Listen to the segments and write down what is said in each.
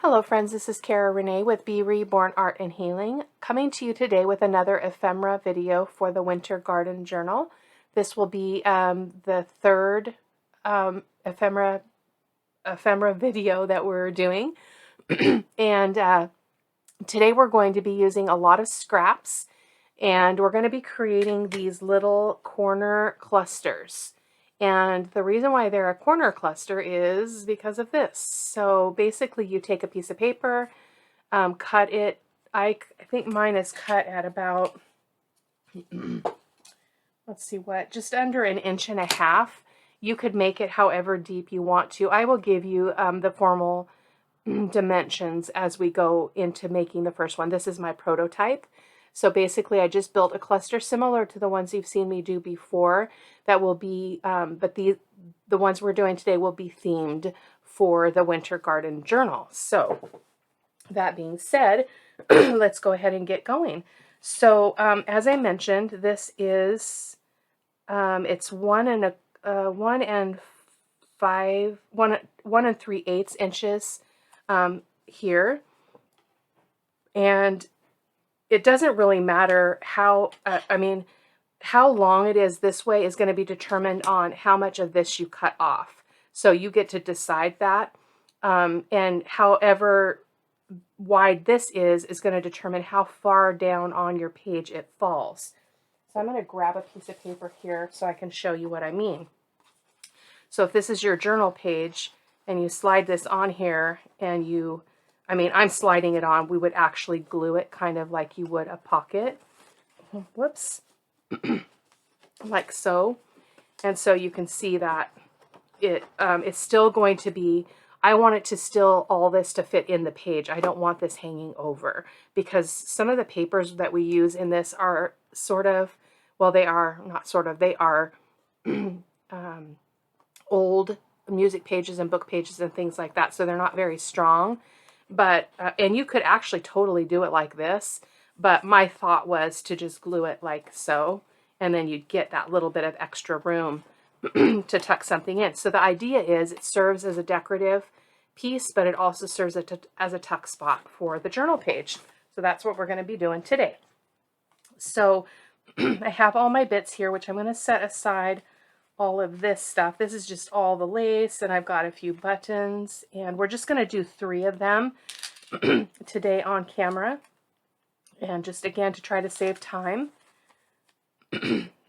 Hello friends, this is Cara-Renee with B.Reborn Art and Healing, coming to you today with another ephemera video for the Winter Garden Journal. This will be the third ephemera video that we're doing. And today we're going to be using a lot of scraps, and we're going to be creating these little corner clusters. And the reason why they're a corner cluster is because of this. So basically you take a piece of paper, cut it. I think mine is cut at about, let's see what, just under 1.5 inches. You could make it however deep you want to. I will give you the formal dimensions as we go into making the first one. This is my prototype. So basically I just built a cluster similar to the ones you've seen me do before that will be, but the ones we're doing today will be themed for the Winter Garden Journal. So that being said, let's go ahead and get going. So as I mentioned, this is, it's 1 3/8 inches here. And it doesn't really matter how, how long it is this way is going to be determined on how much of this you cut off. So you get to decide that. And however wide this is going to determine how far down on your page it falls. So I'm going to grab a piece of paper here so I can show you what I mean. So if this is your journal page and you slide this on here and you, I'm sliding it on. We would actually glue it kind of like you would a pocket. Whoops. Like so. And so you can see that it's still going to be, I want it to still, all this to fit in the page. I don't want this hanging over because some of the papers that we use in this are sort of, well, they are not sort of, they are old music pages and book pages and things like that. So they're not very strong. But, and you could actually totally do it like this, but my thought was to just glue it like so, and then you'd get that little bit of extra room to tuck something in. So the idea is it serves as a decorative piece, but it also serves as a tuck spot for the journal page. So that's what we're going to be doing today. So I have all my bits here, which I'm going to set aside all of this stuff. This is just all the lace, and I've got a few buttons, and we're just going to do 3 of them today on camera, and just again to try to save time.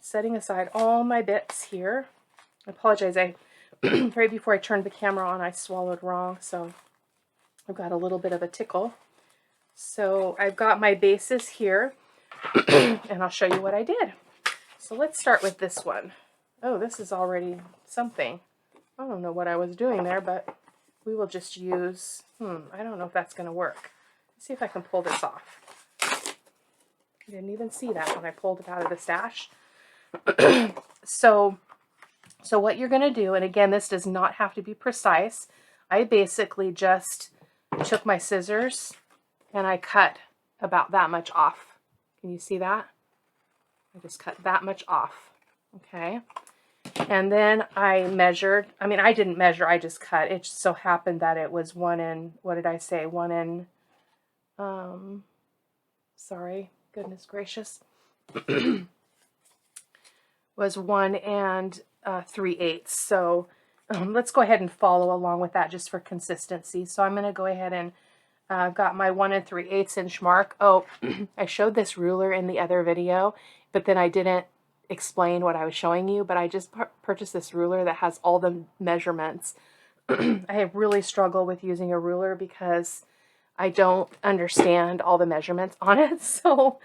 Setting aside all my bits here. I apologize, right before I turned the camera on I swallowed wrong, so I've got a little bit of a tickle. So I've got my bases here and I'll show you what I did. So let's start with this one. Oh, this is already something. I don't know what I was doing there, but we will just use, I don't know if that's going to work. Let's see if I can pull this off. I didn't even see that when I pulled it out of the stash. So what you're going to do, and again, this does not have to be precise. I basically just took my scissors and I cut about that much off. Can you see that? I just cut that much off. Okay. And then I measured, I didn't measure, I just cut. It just so happened that it was 1 in, what did I say? 1 in, sorry, goodness gracious. Was 1 3/8. So let's go ahead and follow along with that just for consistency. So I'm going to go ahead and got my 1 3/8 inch mark. Oh, I showed this ruler in the other video, but then I didn't explain what I was showing you, but I just purchased this ruler that has all the measurements. I really struggle with using a ruler because I don't understand all the measurements on it. So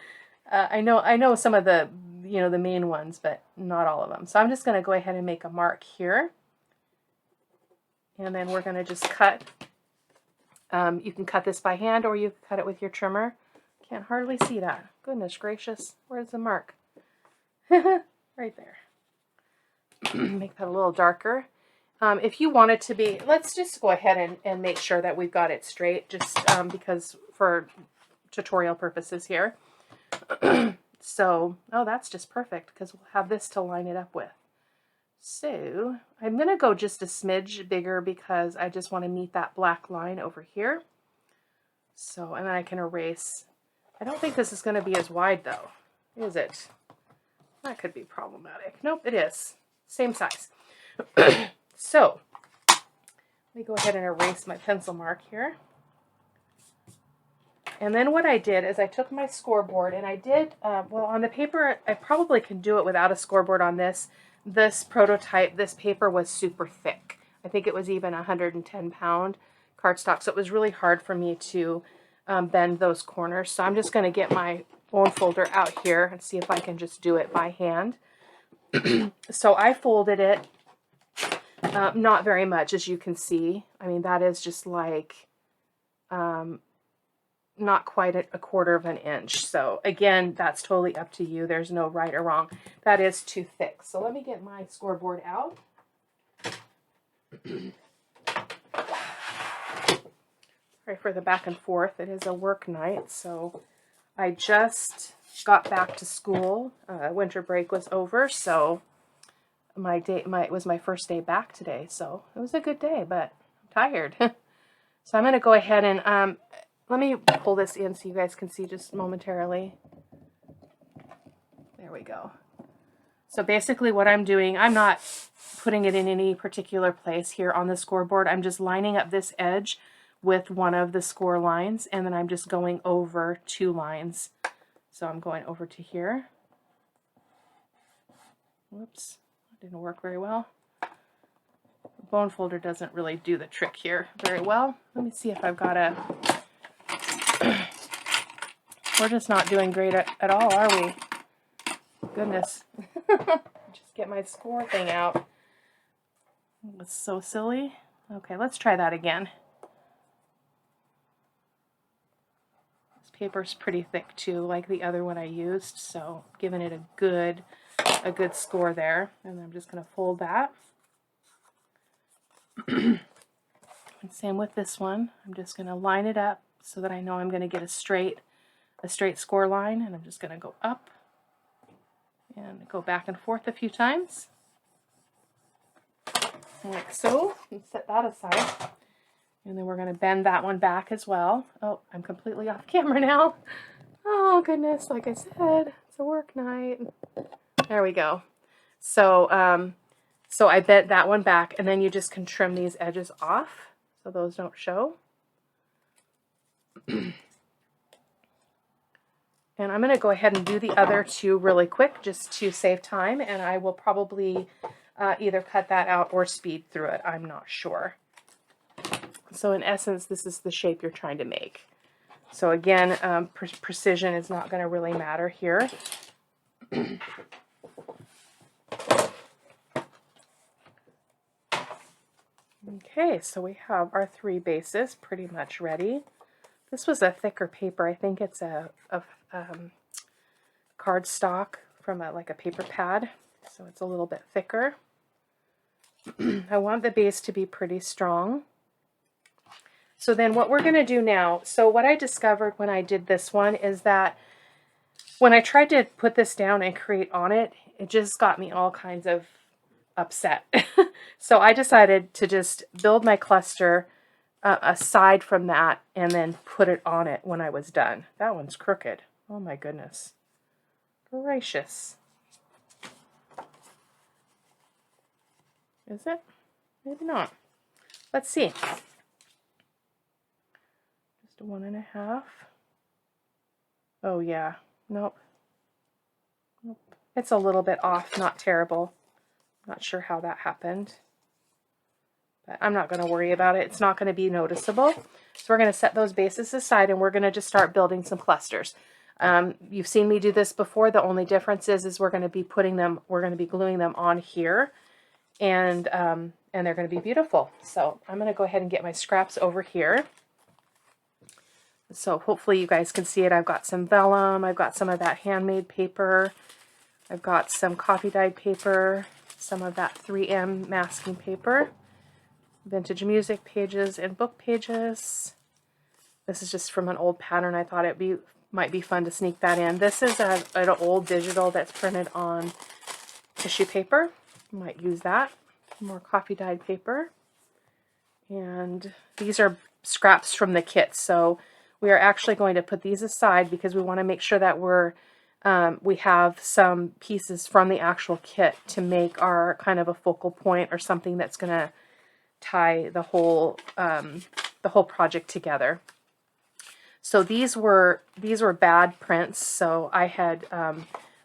I know some of the, the main ones, but not all of them. So I'm just going to go ahead and make a mark here. And then we're going to just cut. You can cut this by hand or you can cut it with your trimmer. Can't hardly see that. Goodness gracious. Where's the mark? Right there. Make that a little darker. If you want it to be, let's just go ahead and make sure that we've got it straight, just because for tutorial purposes here. So, oh, that's just perfect because we'll have this to line it up with. So I'm going to go just a smidge bigger because I just want to meet that black line over here. So, and then I can erase. I don't think this is going to be as wide though, is it? That could be problematic. Nope, it is. Same size. So, let me go ahead and erase my pencil mark here. And then what I did is I took my scoreboard and I did, well, on the paper, I probably can do it without a scoreboard on this. This prototype, this paper was super thick. I think it was even 110-pound cardstock, so it was really hard for me to bend those corners. So I'm just going to get my bone folder out here and see if I can just do it by hand. So I folded it, not very much, as you can see. I mean, that is just like not quite a quarter of an inch. So again, that's totally up to you. There's no right or wrong. That is too thick. So let me get my scoreboard out. Sorry for the back and forth. It is a work night, so I just got back to school. Winter break was over, so it was my first day back today. So it was a good day, but I'm tired. So I'm going to go ahead and let me pull this in so you guys can see just momentarily. There we go. So basically what I'm doing, I'm not putting it in any particular place here on the scoreboard. I'm just lining up this edge with one of the score lines, and then I'm just going over 2 lines. So I'm going over to here. Whoops, that didn't work very well. The bone folder doesn't really do the trick here very well. Let me see if I've got a... We're just not doing great at all, are we? Goodness. Just get my score thing out. It's so silly. Okay, let's try that again. This paper's pretty thick too, like the other one I used, so giving it a good score there. And I'm just going to fold that. And same with this one. I'm just going to line it up so that I know I'm going to get a straight score line, and I'm just going to go up and go back and forth a few times, like so, and set that aside. And then we're going to bend that one back as well. Oh, I'm completely off camera now. Oh goodness, like I said, it's a work night. There we go. So, so I bent that one back, and then you just can trim these edges off so those don't show. And I'm going to go ahead and do the other 2 really quick just to save time, and I will probably either cut that out or speed through it. I'm not sure. So in essence, this is the shape you're trying to make. So again, precision is not going to really matter here. Okay, so we have our 3 bases pretty much ready. This was a thicker paper. I think it's a cardstock from like a paper pad, so it's a little bit thicker. I want the base to be pretty strong. So then what we're going to do now, so what I discovered when I did this one is that when I tried to put this down and create on it, it just got me all kinds of upset. So I decided to just build my cluster aside from that and then put it on it when I was done. That one's crooked. Oh my goodness. Gracious. Is it? Maybe not. Let's see. Just a 1.5. Oh yeah. Nope. Nope. It's a little bit off, not terrible. Not sure how that happened. But I'm not going to worry about it. It's not going to be noticeable. So we're going to set those bases aside, and we're going to just start building some clusters. You've seen me do this before. The only difference is we're going to be gluing them on here, and they're going to be beautiful. So I'm going to go ahead and get my scraps over here. So hopefully you guys can see it. I've got some vellum. I've got some of that handmade paper. I've got some coffee dyed paper, some of that 3M masking paper, vintage music pages and book pages. This is just from an old pattern. I thought might be fun to sneak that in. This is an old digital that's printed on tissue paper. Might use that. More coffee dyed paper. And these are scraps from the kit. So we are actually going to put these aside because we want to make sure that we have some pieces from the actual kit to make our kind of a focal point or something that's going to tie the whole project together. So these were bad prints, so I had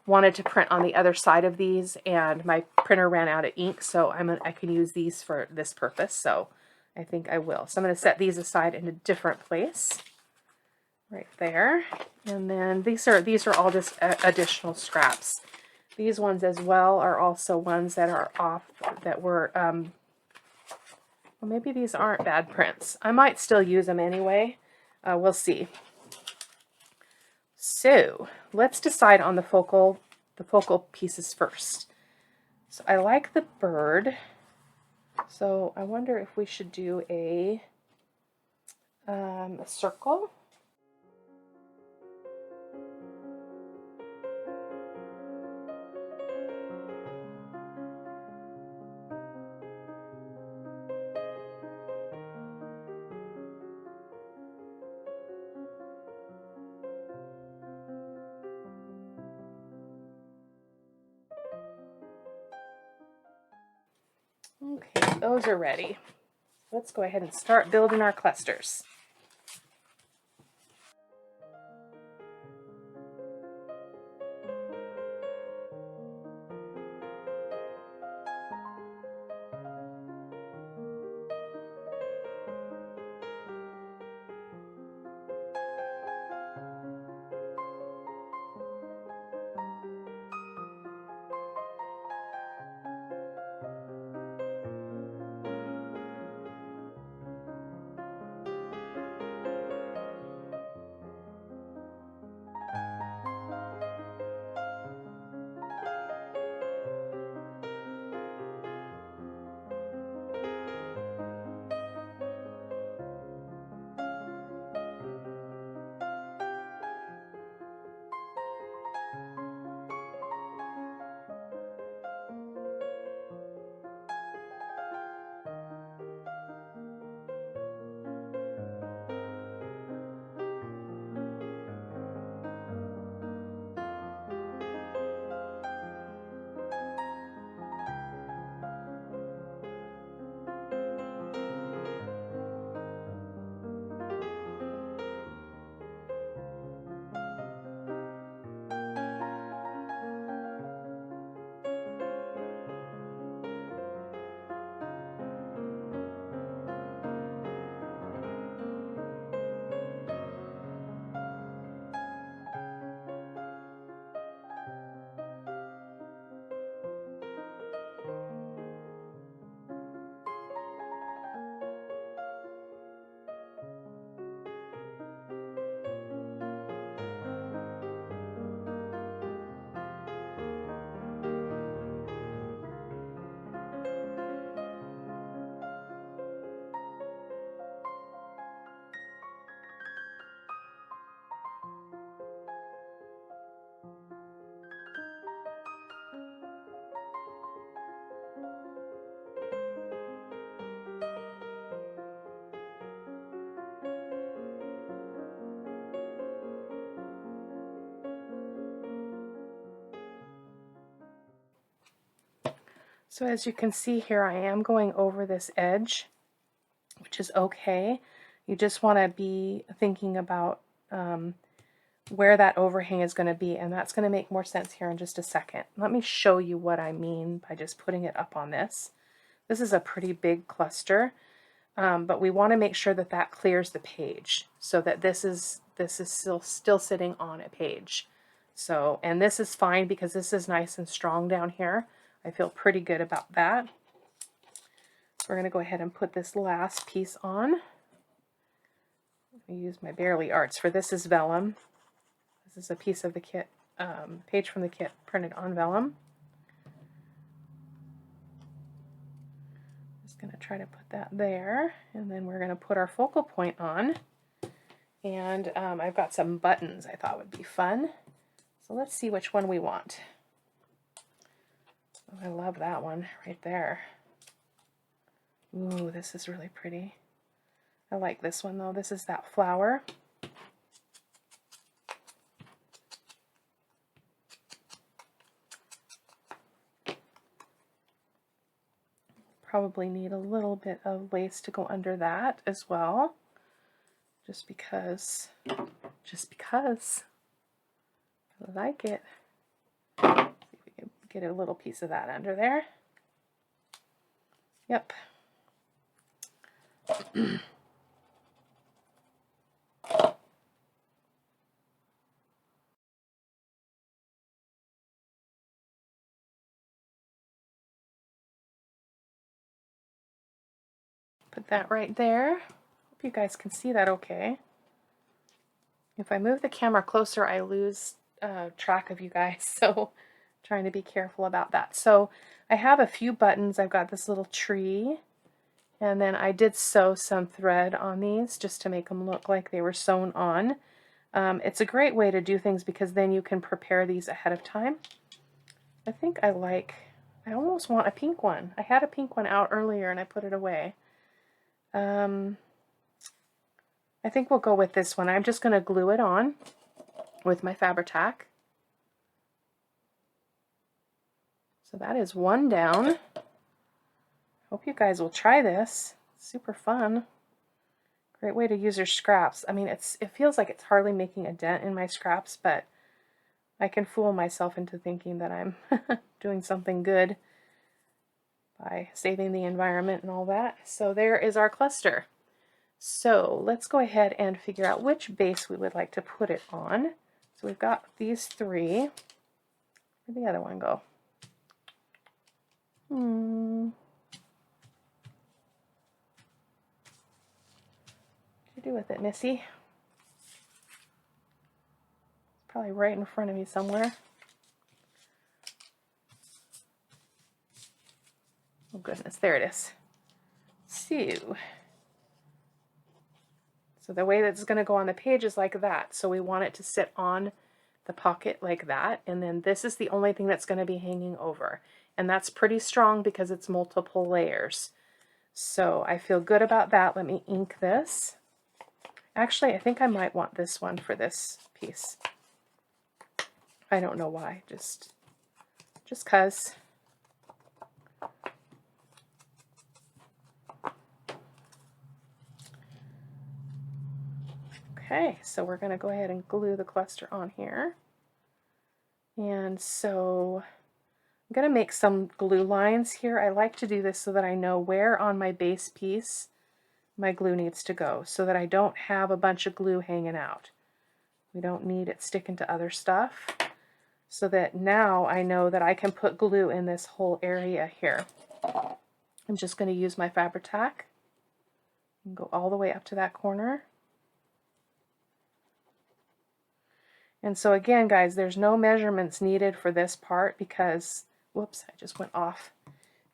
wanted to print on the other side of these, and my printer ran out of ink, so I can use these for this purpose, so I think I will. So I'm going to set these aside in a different place, right there. And then these are all just additional scraps. These ones as well are also ones that are off, that were, well, maybe these aren't bad prints. I might still use them anyway. We'll see. So let's decide on the focal pieces first. So I like the bird. So I wonder if we should do a circle. Okay, those are ready. Let's go ahead and start building our clusters. So as you can see here, I am going over this edge, which is okay. You just want to be thinking about where that overhang is going to be, and that's going to make more sense here in just a second. Let me show you what I mean by just putting it up on this. This is a pretty big cluster, but we want to make sure that that clears the page so that this is still sitting on a page. So, and this is fine because this is nice and strong down here. I feel pretty good about that. We're going to go ahead and put this last piece on. Let me use my Barely Arts for this is vellum. This is a piece of the kit, page from the kit printed on vellum. Just going to try to put that there, and then we're going to put our focal point on. And I've got some buttons I thought would be fun. So let's see which one we want. Oh, I love that one right there. Ooh, this is really pretty. I like this one though. This is that flower. probably need a little bit of lace to go under that as well. Just because I like it. See if we can get a little piece of that under there. Yep. Put that right there. Hope you guys can see that okay. If I move the camera closer, I lose track of you guys, so trying to be careful about that. So I have a few buttons. I've got this little tree, and then I did sew some thread on these just to make them look like they were sewn on. It's a great way to do things because then you can prepare these ahead of time. I think I almost want a pink one. I had a pink one out earlier and I put it away. I think we'll go with this one. I'm just going to glue it on with my Fabri-Tac. So that is one down. Hope you guys will try this. It's super fun. Great way to use your scraps. I mean, it feels like it's hardly making a dent in my scraps, but I can fool myself into thinking that I'm doing something good by saving the environment and all that. So there is our cluster. So let's go ahead and figure out which base we would like to put it on. So we've got these three. Where'd the other one go? What'd you do with it, Missy? It's probably right in front of me somewhere. Oh goodness, there it is. So the way that's going to go on the page is like that. So we want it to sit on the pocket like that. And then this is the only thing that's going to be hanging over. And that's pretty strong because it's multiple layers. So I feel good about that. Let me ink this. Actually, I think I might want this one for this piece. I don't know why, just 'cause. Okay, so we're going to go ahead and glue the cluster on here. And so I'm going to make some glue lines here. I like to do this so that I know where on my base piece my glue needs to go, so that I don't have a bunch of glue hanging out. We don't need it sticking to other stuff. So that now I know that I can put glue in this whole area here. I'm just going to use my Fabri-Tac and go all the way up to that corner. And so again, guys, there's no measurements needed for this part because, whoops, I just went off.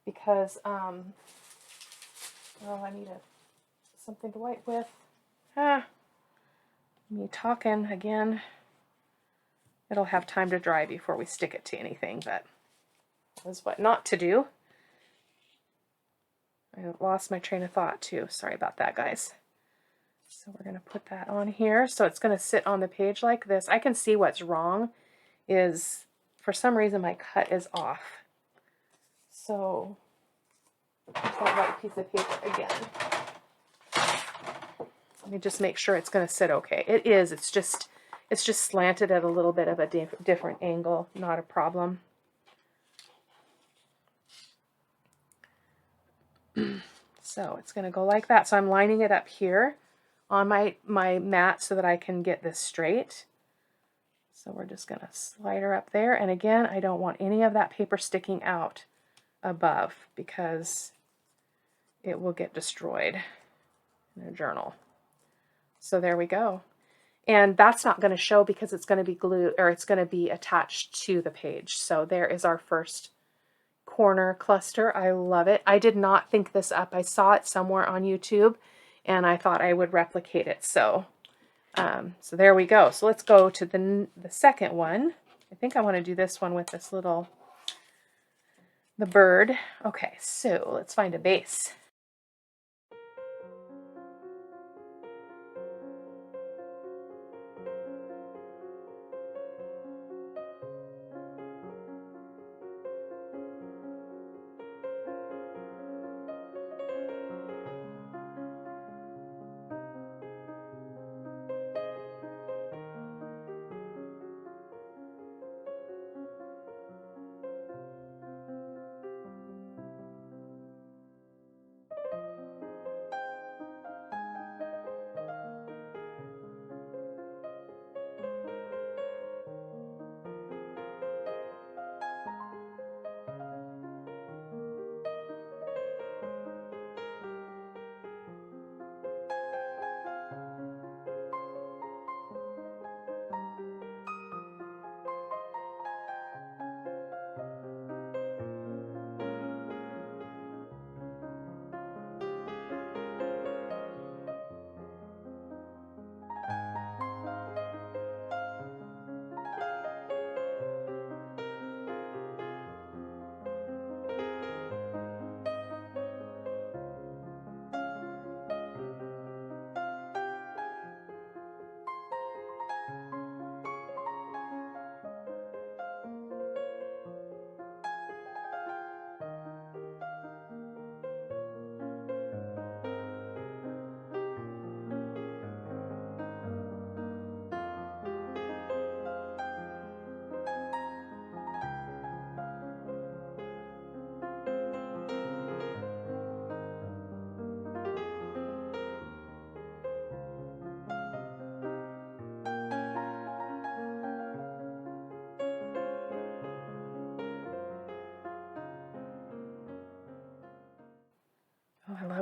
Because, oh, I need something to wipe with. Me talking again. It'll have time to dry before we stick it to anything, but that's what not to do. I lost my train of thought too. Sorry about that, guys. So we're going to put that on here. So it's going to sit on the page like this. I can see what's wrong is for some reason my cut is off. So there's that white piece of paper again. Let me just make sure it's going to sit okay. It is. It's just slanted at a little bit of a different angle. Not a problem. So it's going to go like that. So I'm lining it up here on my mat so that I can get this straight. So we're just going to slide her up there. And again, I don't want any of that paper sticking out above because it will get destroyed in a journal. So there we go. And that's not going to show because it's going to be glued, or it's going to be attached to the page. So there is our first corner cluster. I love it. I did not think this up. I saw it somewhere on YouTube and I thought I would replicate it. So so there we go. So let's go to the second one. I think I want to do this one with this little, the bird. Okay, so let's find a base.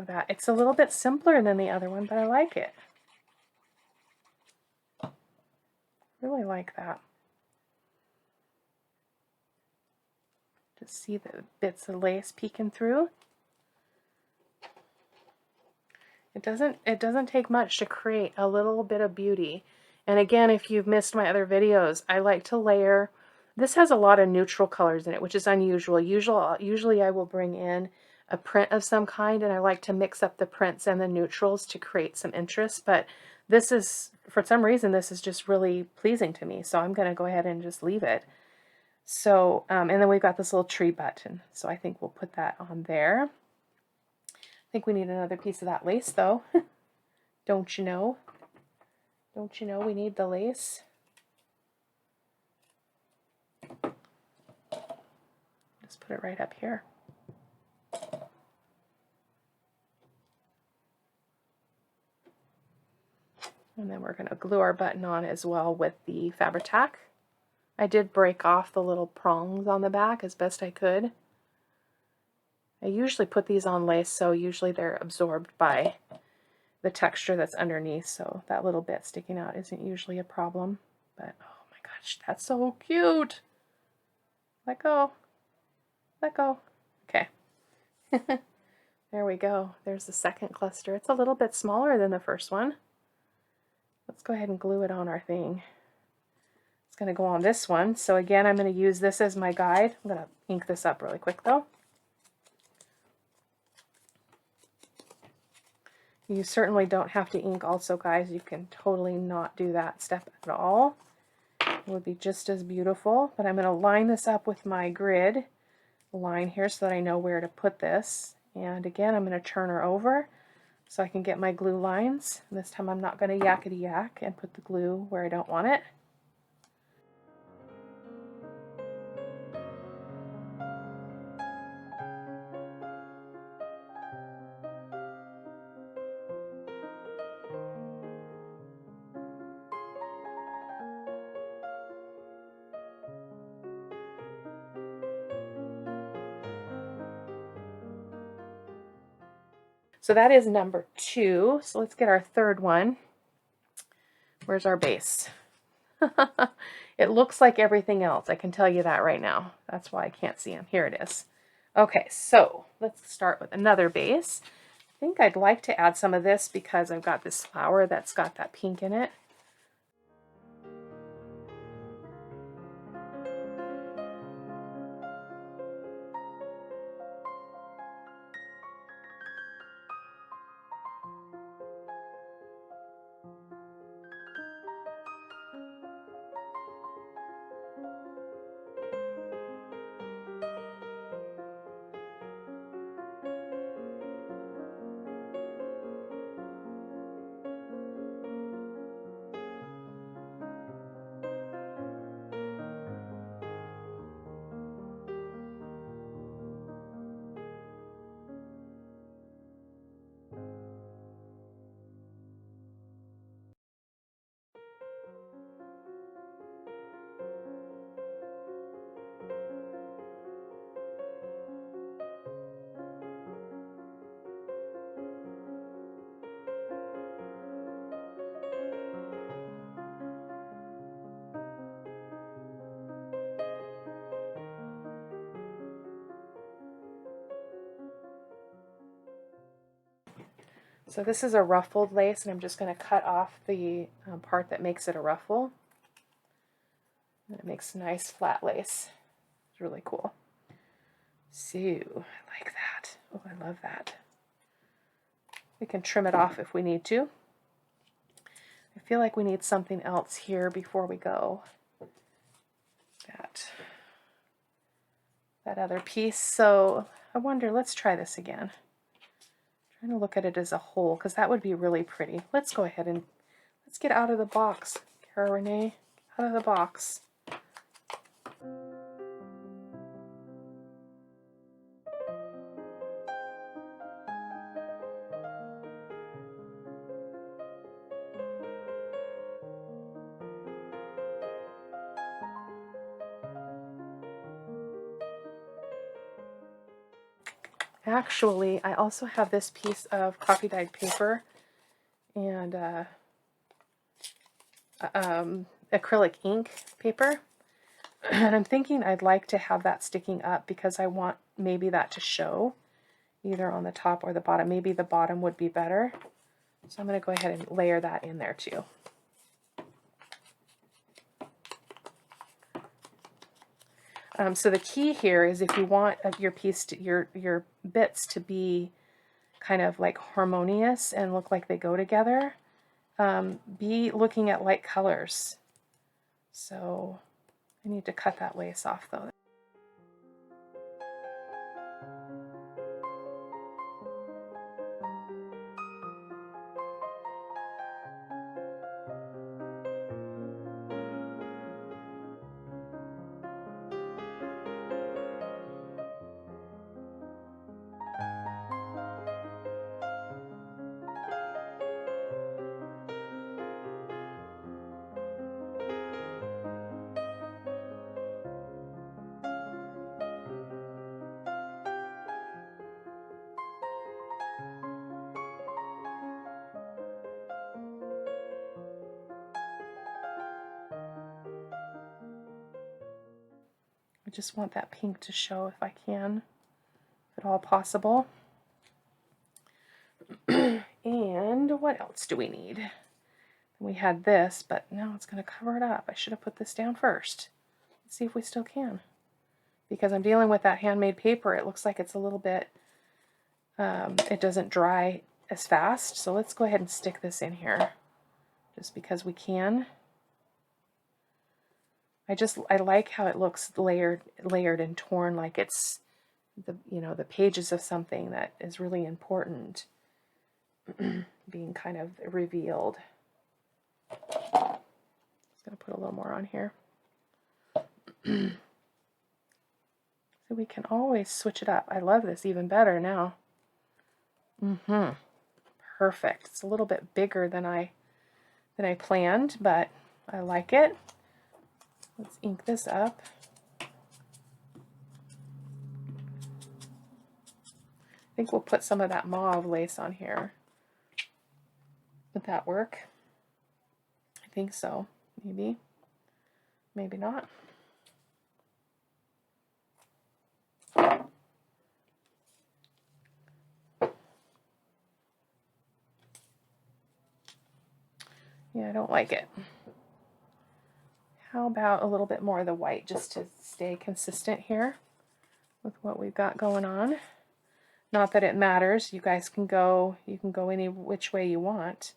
of that. It's a little bit simpler than the other one, but I like it. Really like that. Just see the bits of lace peeking through. It doesn't take much to create a little bit of beauty. And again, if you've missed my other videos, I like to layer. This has a lot of neutral colors in it, which is unusual. Usually I will bring in a print of some kind, and I like to mix up the prints and the neutrals to create some interest. But this is, for some reason, this is just really pleasing to me. So I'm going to go ahead and just leave it. So, and then we've got this little tree button. So I think we'll put that on there. I think we need another piece of that lace, though. Don't you know? Don't you know we need the lace? Just put it right up here. And then we're going to glue our button on as well with the Fabri-Tac. I did break off the little prongs on the back as best I could. I usually put these on lace, so usually they're absorbed by the texture that's underneath, so that little bit sticking out isn't usually a problem. But oh my gosh, that's so cute. Let go. Let go. Okay. There we go. There's the second cluster. It's a little bit smaller than the first one. Let's go ahead and glue it on our thing. It's going to go on this one. So again, I'm going to use this as my guide. I'm going to ink this up really quick though. You certainly don't have to ink also, guys. You can totally not do that step at all. It would be just as beautiful. But I'm going to line this up with my grid line here so that I know where to put this. And again, I'm going to turn her over so I can get my glue lines. And this time I'm not going to yakety yak and put the glue where I don't want it. So that is number 2. So let's get our third one. Where's our base? It looks like everything else. I can tell you that right now. That's why I can't see them. Here it is. Okay, so let's start with another base. I think I'd like to add some of this because I've got this flower that's got that pink in it. So this is a ruffled lace, and I'm just going to cut off the part that makes it a ruffle. And it makes nice flat lace. It's really cool. So, I like that. Oh, I love that. We can trim it off if we need to. I feel like we need something else here before we go. That other piece. So I wonder, let's try this again. I'm trying to look at it as a whole because that would be really pretty. Let's go ahead and let's get out of the box. Cara-Renee, out of the box. Actually, I also have this piece of coffee dyed paper and acrylic ink paper. And I'm thinking I'd like to have that sticking up because I want maybe that to show either on the top or the bottom. Maybe the bottom would be better. So I'm going to go ahead and layer that in there too. So the key here is if you want your piece to, your bits to be kind of like harmonious and look like they go together, be looking at light colors. So I need to cut that lace off though. I just want that pink to show if I can, if at all possible. And what else do we need? We had this, but now it's going to cover it up. I should have put this down first. Let's see if we still can. Because I'm dealing with that handmade paper, it looks like it's a little bit, it doesn't dry as fast. So let's go ahead and stick this in here, just because we can. I like how it looks layered and torn, like it's the pages of something that is really important being kind of revealed. Just gonna put a little more on here. So we can always switch it up. I love this even better now. Perfect. It's a little bit bigger than I planned, but I like it. Let's ink this up. I think we'll put some of that mauve lace on here. Would that work? I think so. Maybe. Maybe not. Yeah, I don't like it. How about a little bit more of the white just to stay consistent here with what we've got going on? Not that it matters. You guys can go any which way you want.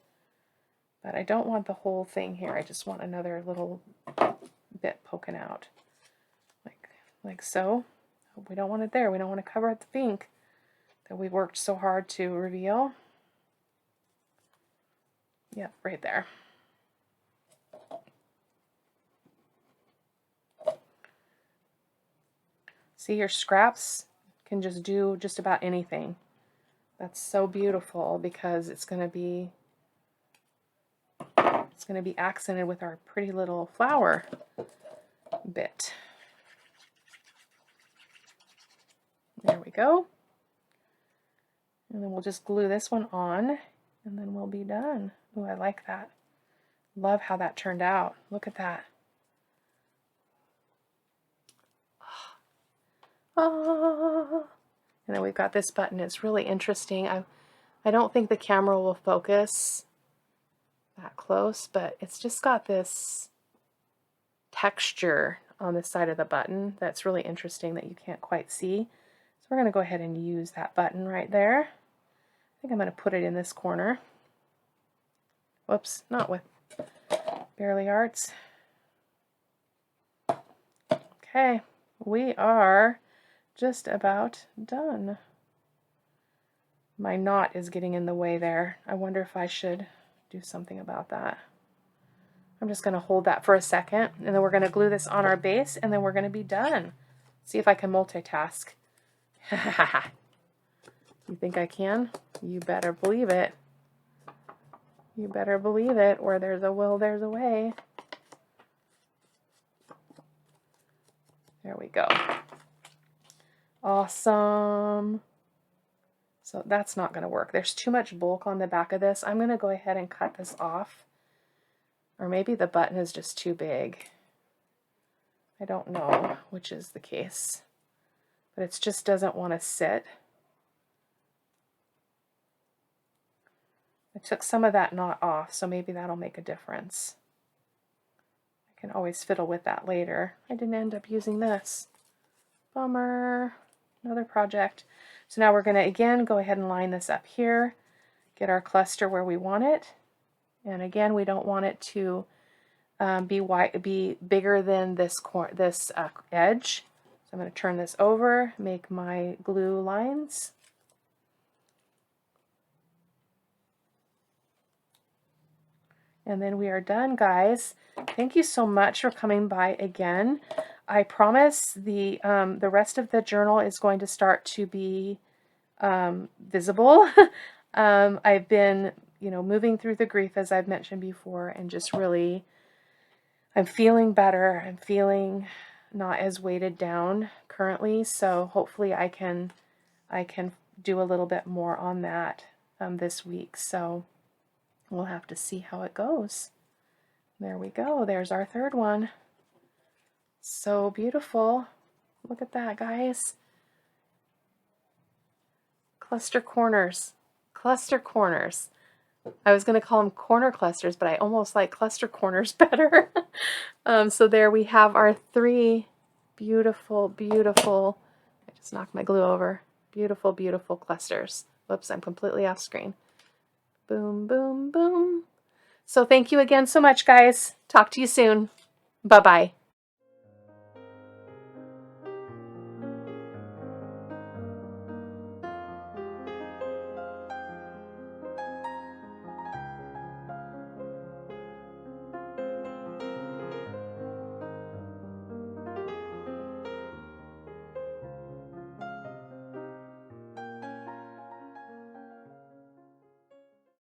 But I don't want the whole thing here. I just want another little bit poking out. Like so. We don't want it there. We don't want to cover up the pink that we worked so hard to reveal. Yep, right there. See, your scraps can just do just about anything. That's so beautiful because it's going to be accented with our pretty little flower bit. There we go. And then we'll just glue this one on and then we'll be done. Oh, I like that. Love how that turned out. Look at that. Ah. And then we've got this button. It's really interesting. I don't think the camera will focus that close, but it's just got this texture on the side of the button that's really interesting that you can't quite see. So we're going to go ahead and use that button right there. I think I'm going to put it in this corner. Whoops, not with Barely Arts. Okay, we are just about done. My knot is getting in the way there. I wonder if I should do something about that. I'm just going to hold that for a second, and then we're going to glue this on our base, and then we're going to be done. See if I can multitask. You think I can? You better believe it. You better believe it. Where there's a will, there's a way. There we go. Awesome. So that's not going to work. There's too much bulk on the back of this. I'm going to go ahead and cut this off. Or maybe the button is just too big. I don't know which is the case. But it just doesn't want to sit. I took some of that knot off, so maybe that'll make a difference. I can always fiddle with that later. I didn't end up using this. Bummer. Another project. So now we're going to again go ahead and line this up here, get our cluster where we want it. And again, we don't want it to be bigger than this edge. So I'm going to turn this over, make my glue lines. And then we are done, guys. Thank you so much for coming by again. I promise the rest of the journal is going to start to be visible. I've been, moving through the grief, as I've mentioned before, and just really, I'm feeling better. I'm feeling not as weighted down currently. So hopefully I can do a little bit more on that this week. So we'll have to see how it goes. There we go. There's our third one. So beautiful. Look at that, guys. Cluster corners. Cluster corners. I was going to call them corner clusters, but I almost like cluster corners better. So there we have our 3 beautiful, beautiful, I just knocked my glue over, beautiful, beautiful clusters. Whoops, I'm completely off screen. Boom, boom, boom. So thank you again so much, guys. Talk to you soon. Bye-bye.